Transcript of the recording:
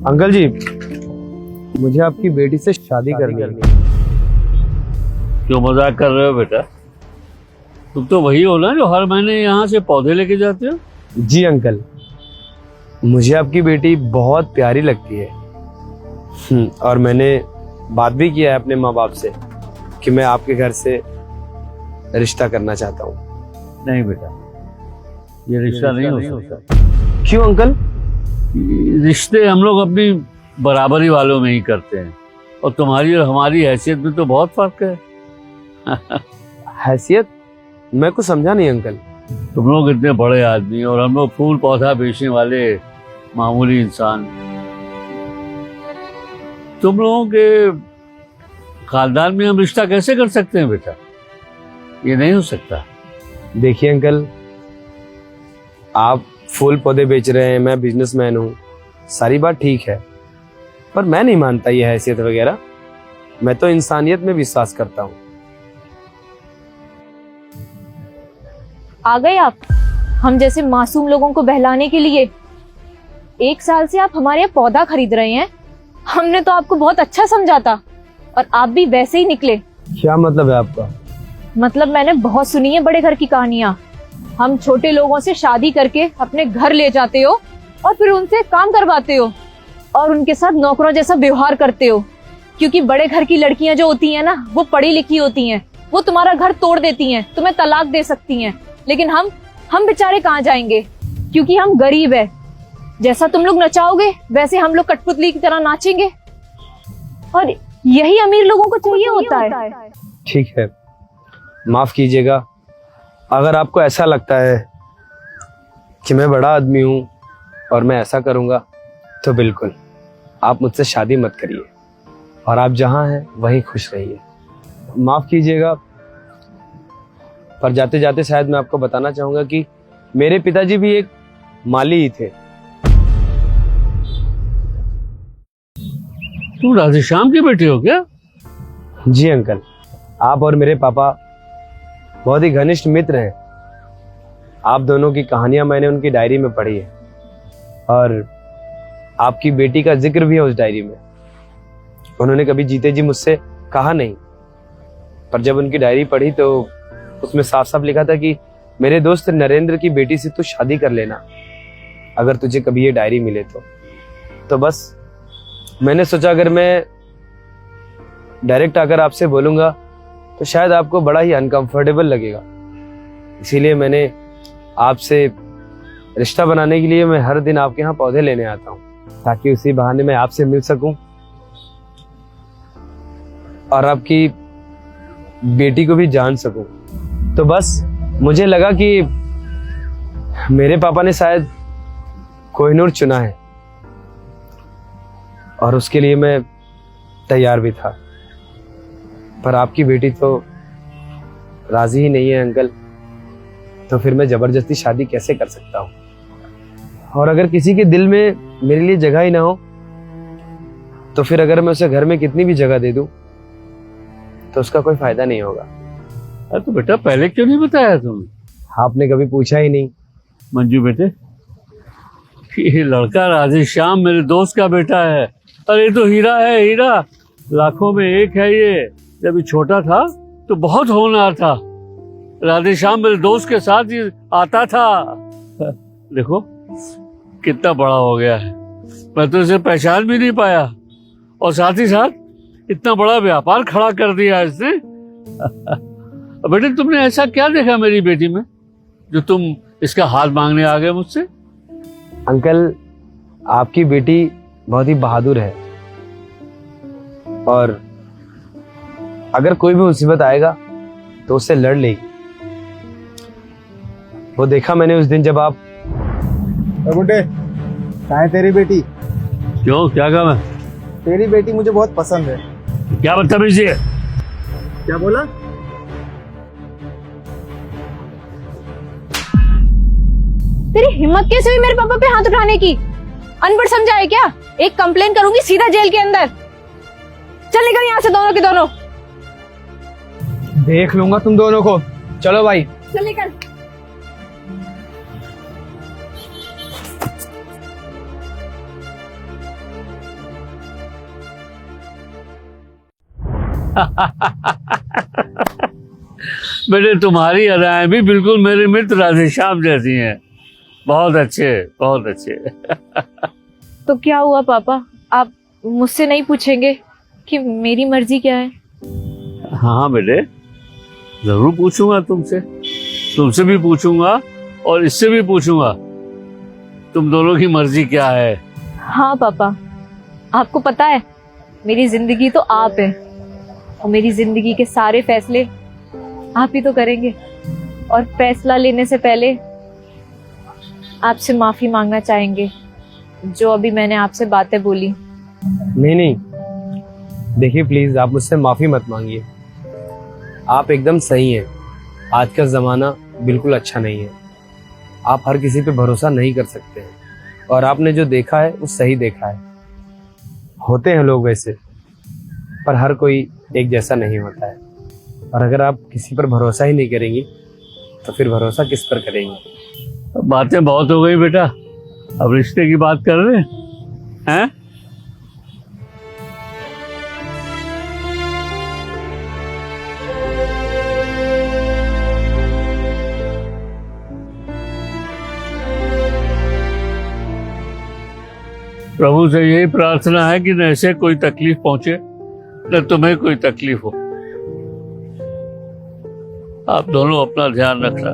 Uncle जी, मुझे आपकी बेटी से शादी करनी है। क्यों मजाक कर रहे हो बेटा? तुम तो वही हो ना जो हर महीने यहाँ से पौधे लेके जाते हो। जी अंकल, मुझे आपकी बेटी बहुत प्यारी लगती है। और मैंने बात भी किया है अपने माँ बाप से कि मैं आपके घर से रिश्ता करना चाहता हूँ। नहीं बेटा, ये रिश्ता नहीं हो सकता। क्यों अंकल? रिश्ते हम लोग अपनी बराबरी वालों में ही करते हैं, और तुम्हारी और हमारी हैसियत में तो बहुत फर्क है। हैसियत? मैं कुछ समझा नहीं अंकल। तुम लोग इतने बड़े आदमी और हम लोग फूल पौधा बेचने वाले मामूली इंसान। तुम लोगों के खानदान में हम रिश्ता कैसे कर सकते हैं बेटा? ये नहीं हो सकता। देखिए अंकल, आप फूल पौधे बेच रहे हैं, मैं बिजनेसमैन हूँ, सारी बात ठीक है, पर मैं नहीं मानता ये हैसियत वगैरह। मैं तो इंसानियत में विश्वास करता हूँ। आ गए आप हम जैसे मासूम लोगों को बहलाने के लिए। 1 साल से आप हमारे यहाँ पौधा खरीद रहे हैं। हमने तो आपको बहुत अच्छा समझा था और आप भी वैसे ही निकले। क्या मतलब है आपका? मतलब मैंने बहुत सुनी है बड़े घर की कहानियाँ। हम छोटे लोगों से शादी करके अपने घर ले जाते हो और फिर उनसे काम करवाते हो और उनके साथ नौकरों जैसा व्यवहार करते हो, क्योंकि बड़े घर की लड़कियां जो होती हैं ना, वो पढ़ी लिखी होती हैं, वो तुम्हारा घर तोड़ देती हैं, तुम्हें तलाक दे सकती हैं। लेकिन हम बेचारे कहाँ जाएंगे, क्योंकि हम गरीब है। जैसा तुम लोग नचाओगे वैसे हम लोग कठपुतली की तरह नाचेंगे, और यही अमीर लोगों को चाहिए होता है। ठीक है, माफ कीजिएगा। अगर आपको ऐसा लगता है कि मैं बड़ा आदमी हूँ और मैं ऐसा करूँगा, तो बिल्कुल आप मुझसे शादी मत करिए, और आप जहाँ हैं वहीं खुश रहिए। माफ कीजिएगा, पर जाते जाते शायद मैं आपको बताना चाहूँगा कि मेरे पिताजी भी एक माली ही थे। तुम राधेश्याम की बेटी हो क्या? जी अंकल, आप और मेरे पापा बहुत ही घनिष्ठ मित्र हैं। आप दोनों की कहानियां मैंने उनकी डायरी में पढ़ी है, और आपकी बेटी का जिक्र भी है उस डायरी में। उन्होंने कभी जीते जी मुझसे कहा नहीं, पर जब उनकी डायरी पढ़ी तो उसमें साफ साफ लिखा था कि मेरे दोस्त नरेंद्र की बेटी से तू शादी कर लेना अगर तुझे कभी ये डायरी मिले तो बस मैंने सोचा अगर मैं डायरेक्ट आकर आपसे बोलूंगा तो शायद आपको बड़ा ही अनकंफर्टेबल लगेगा। इसीलिए मैंने आपसे रिश्ता बनाने के लिए मैं हर दिन आपके यहाँ पौधे लेने आता हूँ, ताकि उसी बहाने मैं आपसे मिल सकूं और आपकी बेटी को भी जान सकूं। तो बस मुझे लगा कि मेरे पापा ने शायद कोहिनूर चुना है, और उसके लिए मैं तैयार भी था। पर आपकी बेटी तो राजी ही नहीं है अंकल, तो फिर मैं जबरदस्ती शादी कैसे कर सकता हूँ? और अगर किसी के दिल में मेरे लिए जगह ही ना हो, तो फिर अगर मैं उसे घर में कितनी भी जगह दे दूं तो उसका कोई फायदा नहीं होगा। अरे तो बेटा, पहले क्यों नहीं बताया तुमने? आपने कभी पूछा ही नहीं। मंजू बेटे, ये लड़का राधेश्याम मेरे दोस्त का बेटा है। अरे तो हीरा है, हीरा लाखों में एक है ये। जब ये छोटा था तो बहुत होनहार था। राधेश्याम मेरे दोस्त के साथ ही आता था। देखो कितना बड़ा हो गया है, मैं तो इसे पहचान भी नहीं पाया, और साथ ही साथ इतना बड़ा व्यापार खड़ा कर दिया इसने। बेटे, तुमने ऐसा क्या देखा मेरी बेटी में जो तुम इसका हाथ मांगने आ गए मुझसे? अंकल, आपकी बेटी बहुत ही बहादुर है, और अगर कोई भी मुसीबत आएगा तो उससे लड़ लेगी। वो देखा मैंने उस दिन जब आप। बुड्ढे, कहाँ है तेरी बेटी? क्यों, क्या काम है? तेरी बेटी मुझे बहुत पसंद है। क्या बदतमीजी है? क्या बोला? तेरी हिम्मत कैसे हुई मेरे पापा पे हाथ उठाने की? अनपढ़ समझा है क्या? एक कंप्लेन करूंगी सीधा जेल के अंदर। चल निकल यहाँ से, दोनों के दोनों। देख लूंगा तुम दोनों को। चलो भाई, चल निकल। बेटे तुम्हारी अदाएं भी बिल्कुल मेरे मित्र राधेश्याम जैसी हैं। बहुत अच्छे, बहुत अच्छे। तो क्या हुआ पापा, आप मुझसे नहीं पूछेंगे कि मेरी मर्जी क्या है? हाँ बेटे, जरूर पूछूंगा तुमसे भी पूछूंगा और इससे भी पूछूंगा तुम दोनों की मर्जी क्या है। हाँ पापा, आपको पता है मेरी जिंदगी तो आप है और मेरी जिंदगी के सारे फैसले आप ही तो करेंगे। और फैसला लेने से पहले आपसे माफी मांगना चाहेंगे जो अभी मैंने आपसे बातें बोली। नहीं नहीं, देखिए प्लीज आप मुझसे माफी मत मांगिए। आप एकदम सही हैं। आज का जमाना बिल्कुल अच्छा नहीं है। आप हर किसी पे भरोसा नहीं कर सकते हैं और आपने जो देखा है वो सही देखा है। होते हैं लोग वैसे, पर हर कोई एक जैसा नहीं होता है। और अगर आप किसी पर भरोसा ही नहीं करेंगी तो फिर भरोसा किस पर करेंगी? बातें बहुत हो गई बेटा, अब रिश्ते की बात कर रहे हैं? प्रभु से यही प्रार्थना है कि न ऐसे कोई तकलीफ पहुंचे न तुम्हें कोई तकलीफ हो। आप दोनों अपना ध्यान रखना।